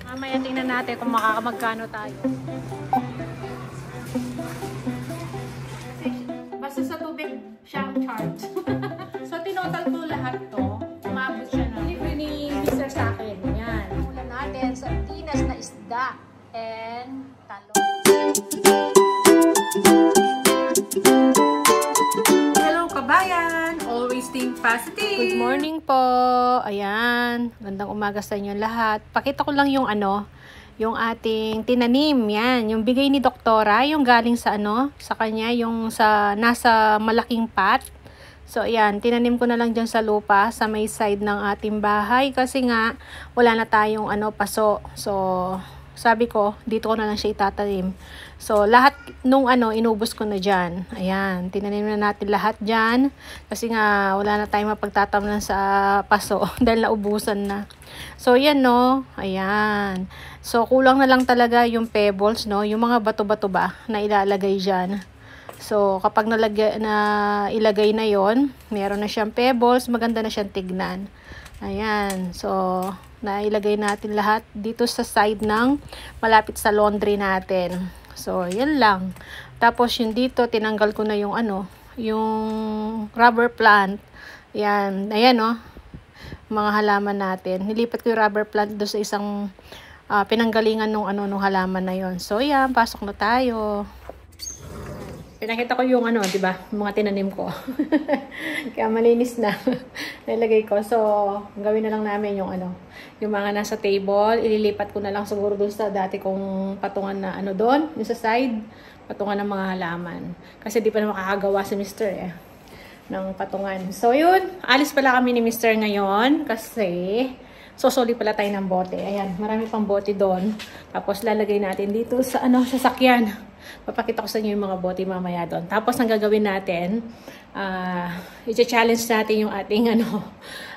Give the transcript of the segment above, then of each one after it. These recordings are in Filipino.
Mamaya tingnan natin kung makakamagkano tayo. Basta sa tubig siyang charge. So, tinotal ko lahat to. Umabot siya na. Libre ni Mr. sa akin. Yan. Muna natin sa sardinas na isda and talong. Hello, kabayan! Always think positive! Good morning po! Ayan. Gandang umaga sa inyo lahat. Pakita ko lang yung yung ating tinanim. Yan. Yung bigay ni Doktora. Yung galing sa sa kanya. Yung nasa malaking pot. So, ayan, tinanim ko na lang dyan sa lupa, sa may side ng ating bahay. Kasi nga, wala na tayong paso. So, sabi ko, dito ko na lang siya itatanim. So, lahat nung inubos ko na dyan. Ayan, tinanim na natin lahat dyan. Kasi nga, wala na tayong mapagtatamnan sa paso. Dahil naubusan na. So, yan, no. Ayan. So, kulang na lang talaga yung pebbles, no. Yung mga bato-bato ba na ilalagay dyan. So, kapag ilagay na yon, meron na siyang pebbles, maganda na siyang tignan. Ayan. So, nailagay natin lahat dito sa side ng malapit sa laundry natin. So, yan lang. Tapos, yung dito, tinanggal ko na yung yung rubber plant. Ayan. Ayan, oh. Mga halaman natin. Nilipat ko yung rubber plant doon sa isang pinanggalingan nung halaman na yon. So, yan. Pasok na tayo. Pinakita ko yung di ba, mga tinanim ko. Kaya malinis na. Nilagay ko. So, gawin na lang namin yung yung mga nasa table. Ililipat ko na lang siguro dun sa dati kong patungan na doon, yung sa side, patungan ng mga halaman. Kasi di pa na makakagawa si Mr. ng patungan. So, yun. Alis pala kami ni Mr. ngayon kasi sosoli pala tayo ng bote. Ayan, marami pang bote doon. Tapos lalagay natin dito sa sasakyan. Papakita ko sa inyo yung mga bote mamaya doon. Tapos ang gagawin natin, i-challenge natin yung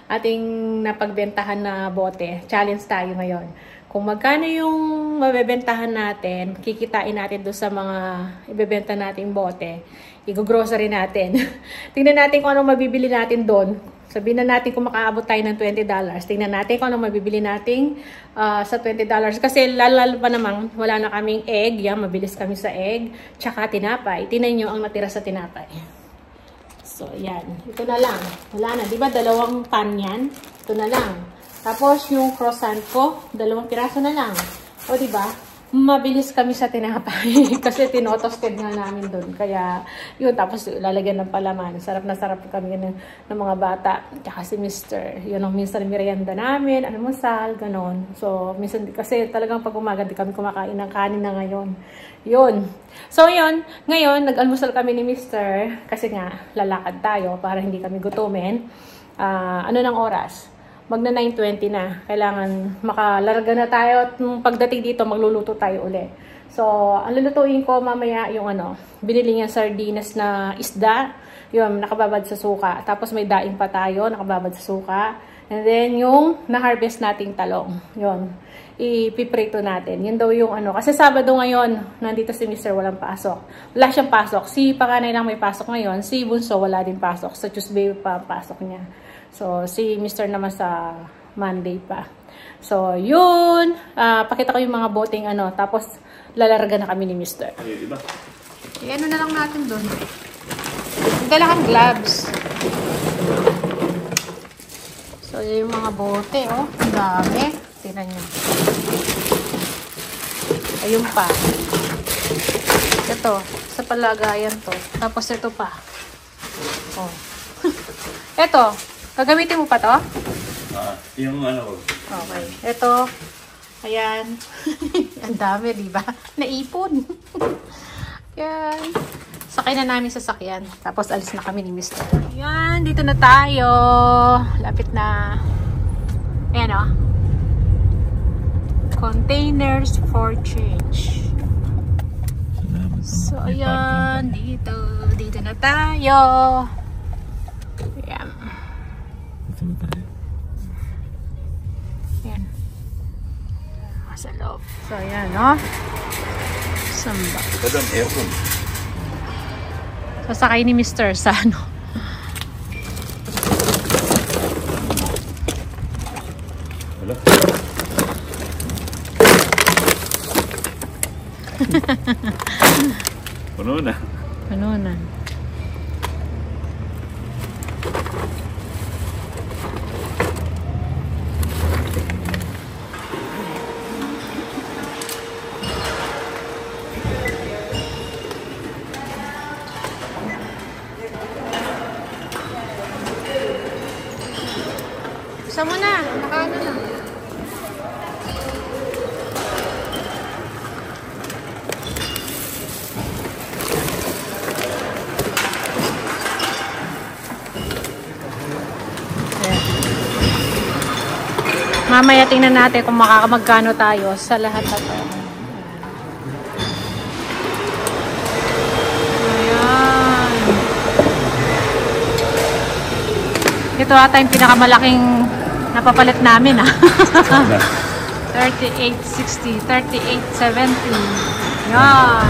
ating napagbentahan na bote. Challenge tayo ngayon. Kung magkano yung mabebentahan natin, kikitain natin doon sa mga ibebenta nating bote. I-grocery natin. Tingnan natin kung anong mabibili natin doon. Sabihin na natin kung makaabot tayo ng $20. Tingnan natin kung anong mabibili natin sa $20. Kasi lalo pa naman, wala na kaming egg. Yan, mabilis kami sa egg. Tsaka tinapay. Tingnan nyo ang natira sa tinapay. So, yan. Ito na lang. Wala na. Diba, 2 pan yan? Ito na lang. Tapos, yung croissant ko, 2 piraso na lang. O, diba? Mabilis kami sa tinapay kasi tinotosted nga namin doon. Kaya, yun, tapos lalagyan ng palaman. Sarap na sarap kami ng mga bata. Tsaka si Mr. Yun ang minsan merienda namin, almusal, ganon. So, minsan kasi talagang pag umaga, di kami kumakain ng kanin na ngayon. Yun. So, yun. Ngayon, nag-almusal kami ni Mr. Kasi nga, lalakad tayo para hindi kami gutumin. Ng oras? Magna 9:20 na. Kailangan makalarga na tayo at pagdating dito magluluto tayo uli. So, ang lulutuin ko mamaya yung binili niya sardinas na isda. Yun, nakababad sa suka. Tapos may daing pa tayo, nakababad sa suka. And then yung na-harvest nating talong. Yun, ipiprito natin. Yun daw yung Kasi Sabado ngayon, nandito si Mr. walang pasok. Wala siyang pasok. Si panganay lang may pasok ngayon. Si Bunso wala din pasok. Sa Tuesday pa pasok niya. So, si Mr. naman sa Monday pa. So, yun. Pakita ko yung mga boteng Tapos, lalarga na kami ni Mr. Na lang natin doon. Dala kang gloves. So, yung mga bote, oh. Ang dami. Tingnan nyo. Ayun pa. Ito. Sa palagayan to. Tapos, ito pa. Oh. Ito. Gagamitin mo pa to? Yung Okay. Ito. Ayan. Ang dami, diba? Naipon. Yan. Sakay na namin sa sakyan. Tapos alis na kami ni Mr. Yan. Dito na tayo. Lapit na. Ayan, oh. Containers for change. So, ayan. Dito. Dito na tayo. Ayan. Ayan. Sa loob. So, ayan, no? Samba. Ito ang aircon. Sasakay ni Mr. sa Wala. Puno na. Puno na. Isa mo na. Nakaano na. Mamaya tingnan natin kung makakamagkano tayo sa lahat na to. Ayan. Ito ata yung pinakamalaking napapalit namin ah. 38.60, 38.70. Yan,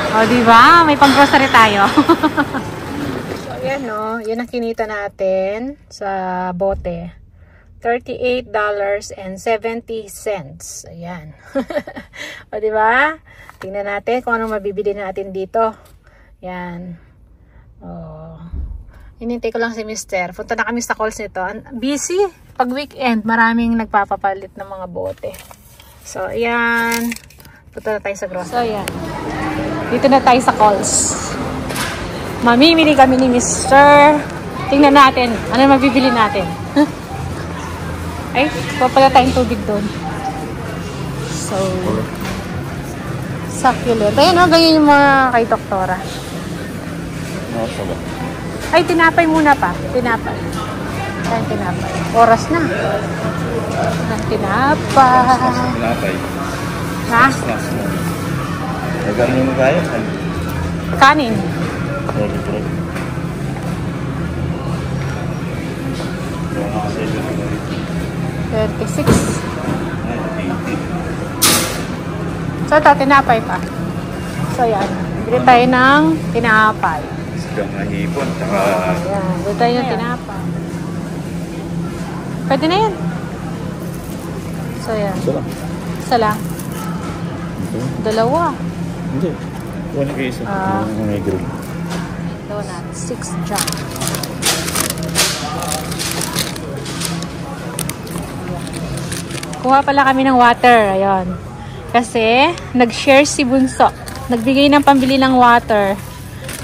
38.70. O, diba? May pang-grocery tayo. So, ayan o. Yan ang kinita natin sa bote. $38.70. Ayan. O, diba? Tingnan natin kung anong mabibili natin dito. Yan. O. Hinintay ko lang si Mister. Punta na kami sa calls nito. Busy. Pag weekend, maraming nagpapapalit ng mga bote. So, ayan. Punta na tayo sa grocery. So, ayan. Dito na tayo sa calls. Mamimili kami ni Mister. Tingnan natin. Ano mabibili natin? Ay, papala tayong tubig doon. So, succulent. Ayan o, ganyan yung mga kay doktora. Ay, tinapay muna pa. Tinapay. Ayan, tinapay. Oras na. Ayan, tinapay. Tinapay. Ha? Nagano mo kaya? Kanin. Sorry. 36. So, ito, tinapay pa. So, yan. Bili tayo ng tinapay. Sigang na hipon. Tsaka... Ayan. Bili tayo ng tinapay. Pwede na yan. So, yan. Isa lang. Dalawa. Hindi. Wala kayo isa. May green. Donut. 6 jam. Kuha pala kami ng water. Ayun. Kasi, nag-share si Bunso. Nagbigay ng pambili ng water.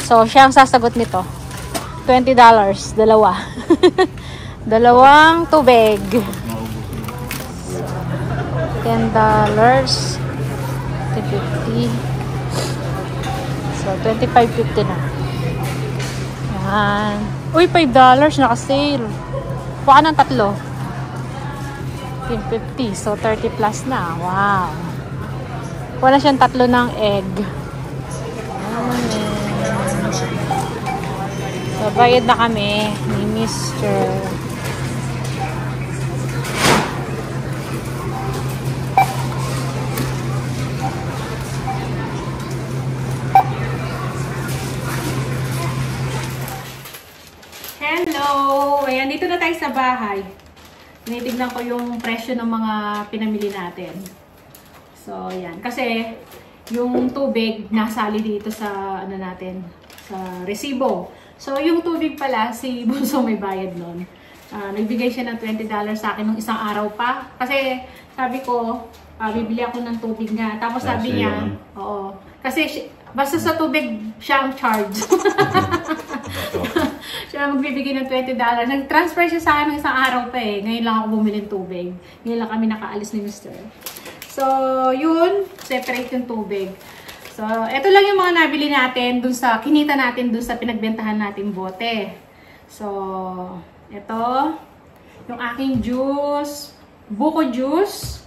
So, siya ang sasagot nito. $20. Dalawa. Dalawang tubig. $10. $50. So, $25.50 na. Yan. Uy, $5. Naka-sale. Kuha ng tatlo. $15.50. So, 30 plus na. Wow. Wala siyang tatlo ng egg. So, bayad na kami ni Mr. Hello! Ayan, dito na tayo sa bahay. Tinitignan ko yung presyo ng mga pinamili natin. So, ayan. Kasi, yung tubig nasali dito sa, ano natin, sa resibo. So, yung tubig pala, si Bunso may bayad nun. Nagbigay siya ng $20 sa akin nung isang araw pa. Kasi, sabi ko, bibili ako ng tubig nga. Tapos sabi niya, oo. Kasi, basta sa tubig, siya ang charge. Siya magbibigay ng $20. Nag-transfer siya sa akin ng isang araw pa eh. Ngayon lang ako bumili ng tubig. Ngayon lang kami nakaalis ni Mr. So, yun. Separate yung tubig. So, ito lang yung mga nabili natin dun sa, kinita natin dun sa pinagbentahan nating bote. So, ito. Yung aking juice. Buko juice.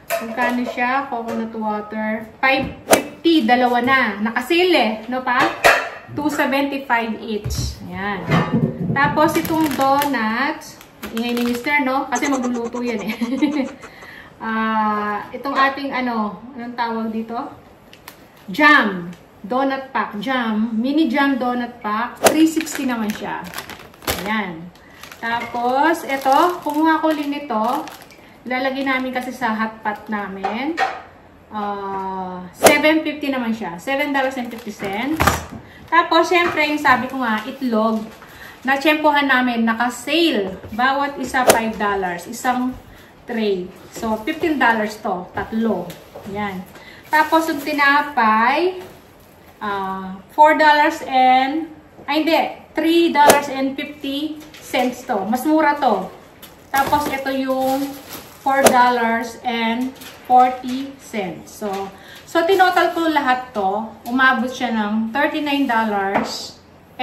Magkano siya? Coconut water. $5.50. Dalawa na. Nakasale eh. No pa? $2.75 each. Ayan. Tapos, itong donuts. Ingay ni Mr. no? Kasi magluluto yan eh. Itong ating anong tawag dito? Jam. Donut pack. Jam. Mini jam donut pack. $3.60 naman siya. Ayan. Tapos, ito. Kumuha ko ulit nito. Ilalagay namin kasi sa hot pot namin. $7.50 naman siya. $7.50. Tapos, syempre, yung sabi ko nga, itlog, na-tsempohan namin, naka-sale. Bawat isa $5. Isang tray. So, $15 to. Tatlo. Yan. Tapos, yung tinapay, $3.50 to. Mas mura to. Tapos, ito yung $4.40. So, tinotal ko lahat to, umabot siya ng $39.50.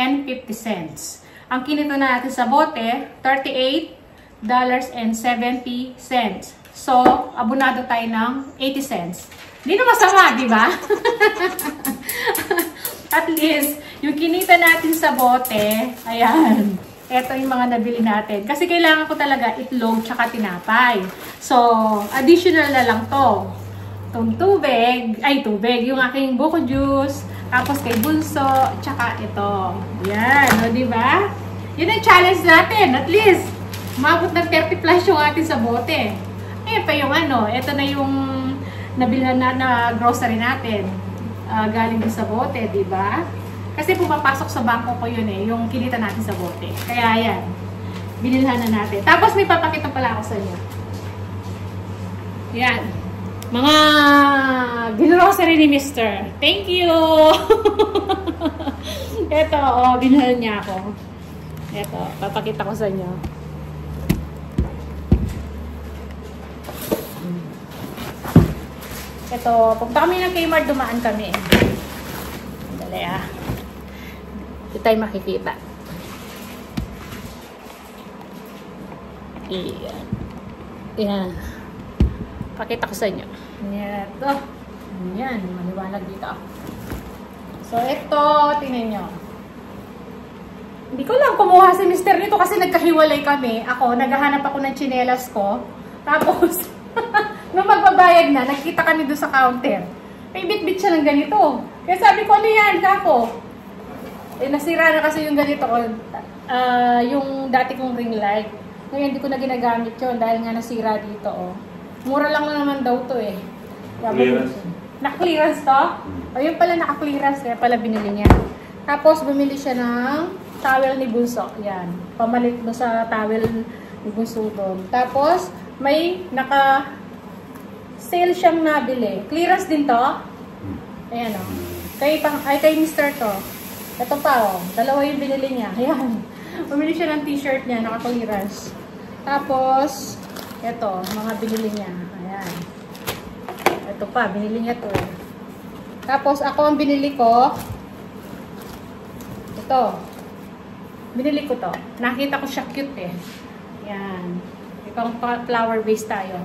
Ang kinita natin sa bote, $38.70. So, abonado tayo ng 80 cents. Hindi na masama, di ba? At least, yung kinita natin sa bote, ayan, ito yung mga nabili natin. Kasi kailangan ko talaga itlog tsaka tinapay. So, additional na lang to. Itong tubig, yung aking buko juice, tapos kay Bunso, tsaka ito. Yan, o diba? Yun ang challenge natin. At least, umabot ng 30 plus yung atin sa bote. Ayan pa yung ito na yung nabilhan na grocery natin. Galing din sa bote, diba? Kasi pumapasok sa bangko ko yun yung kinita natin sa bote. Kaya yan, binilhan na natin. Tapos may papakita pala ako sa inyo. Yan. Mga grocery ni Mr. Thank you! Ito, binilhan niya ako. Ito, papakita ko sa inyo. Ito, punta kami ng Kmart, dumaan kami. Dali Ito tayo makikita. Iyan. Iyan. Pakita ko sa inyo. Ito. Ayan, maliwanag dito. So, ito, tingnan nyo. Hindi ko lang kumuha si Mr. nito kasi nagkahiwalay kami. Ako, naghahanap ako ng tsinelas ko. Tapos, nung magbabayad na, nakita kami doon sa counter. May bit-bit siya ng ganito. Kaya sabi ko, ano yan, kako? Nasira na kasi yung ganito ko. Yung dati kong ring light. Ngayon, hindi ko na ginagamit yun dahil nga nasira dito, Mura lang naman daw to Clearance. Na-clearance to? O yun pala naka-clearance, kaya pala binili niya. Tapos bumili siya ng towel ni Bunso. Yan. Pamalit mo sa towel ni Bunso doon. Tapos may naka-sale siyang nabili. Clearance din to. Ayan Kay Mr. to. Ito pa dalawa yung binili niya. Ayan. Bumili siya ng t-shirt niya, naka-clearance. Tapos ito, mga binili niya. Ayan. Ito pa, binili niya to. Tapos, ako ang binili ko, ito. Binili ko to. Nakita ko siya cute Ayan. Ipang flower base tayo.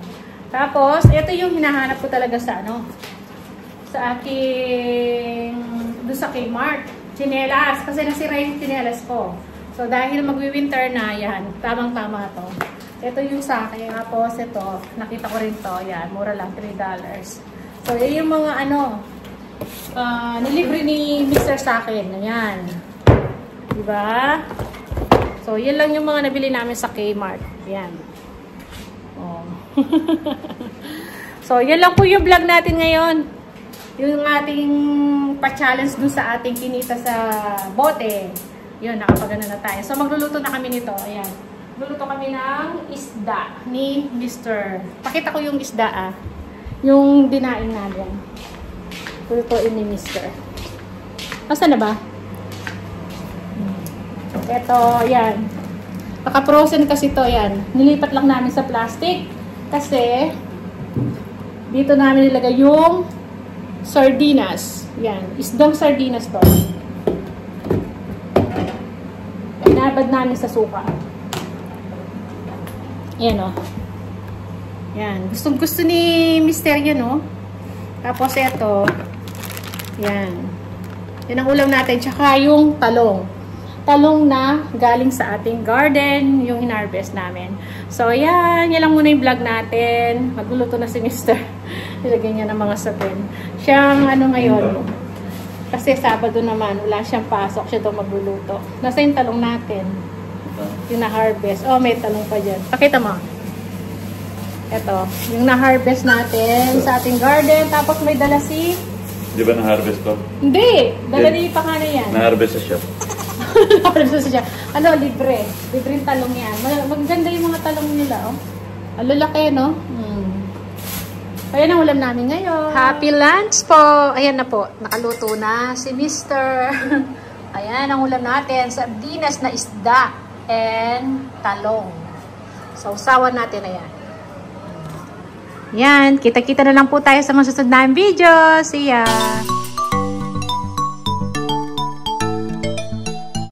Tapos, ito yung hinahanap ko talaga sa sa aking, doon sa Kmart. Tsinelas. Kasi nasira yung tsinelas ko. So, dahil magwi-winter na, yan. Tamang-tama to. Ito yung sa akin. Tapos ito, nakita ko rin to. Yan, mura lang, $3. So, yun yung mga nilibre ni Mr. sa akin. Ayan. Diba? So, yun lang yung mga nabili namin sa Kmart. Ayan. So, yun lang po yung vlog natin ngayon. Yung ating pa-challenge dun sa ating kinita sa bote. Yun, nakapagano na tayo. So, magluluto na kami nito. Ayan. Luluto kami ng isda ni Mr. Pakita ko yung isda yung dinaing namin. Lulutuin ni Mr. Asa na ba? Ito, yan. Naka-frozen kasi to, yan. Nilipat lang namin sa plastic. Kasi, dito namin nilagay yung sardinas. Yan. Isdang sardinas to. Inabad namin sa suka. Ayan Yan. Gustong-gusto ni Mr. yan Tapos ito. Yan. Yan ang ulam natin. Tsaka yung talong. Talong na galing sa ating garden. Yung hinarvest namin. So, yan. Yan lang muna yung vlog natin. Magluluto na si Mr. Nilagay niya ng mga sapin. Siyang ngayon. Kasi Sabado naman. Wala siyang pasok. Siya daw magluluto. Nasa yung talong natin. Yung na-harvest. Oh, may talong pa dyan. Pakita mo. Ito, yung na-harvest natin sa ating garden. Tapos may dala si... Di ba na-harvest to? Hindi! Dala ni Pakana yan. Na-harvest sa shop. Na-harvest siya. Ano, libre. Libreng talong yan. Maganda yung mga talong nila, oh. Ang lalaki, no? Ayan ang ulam namin ngayon. Happy lunch po! Ayan na po. Nakaluto na si Mr. Ayan ang ulam natin. Sardinas na isda and talong. Sausawan natin, ayan. Yan, kita-kita na lang po tayo sa mga susunod na video. See ya!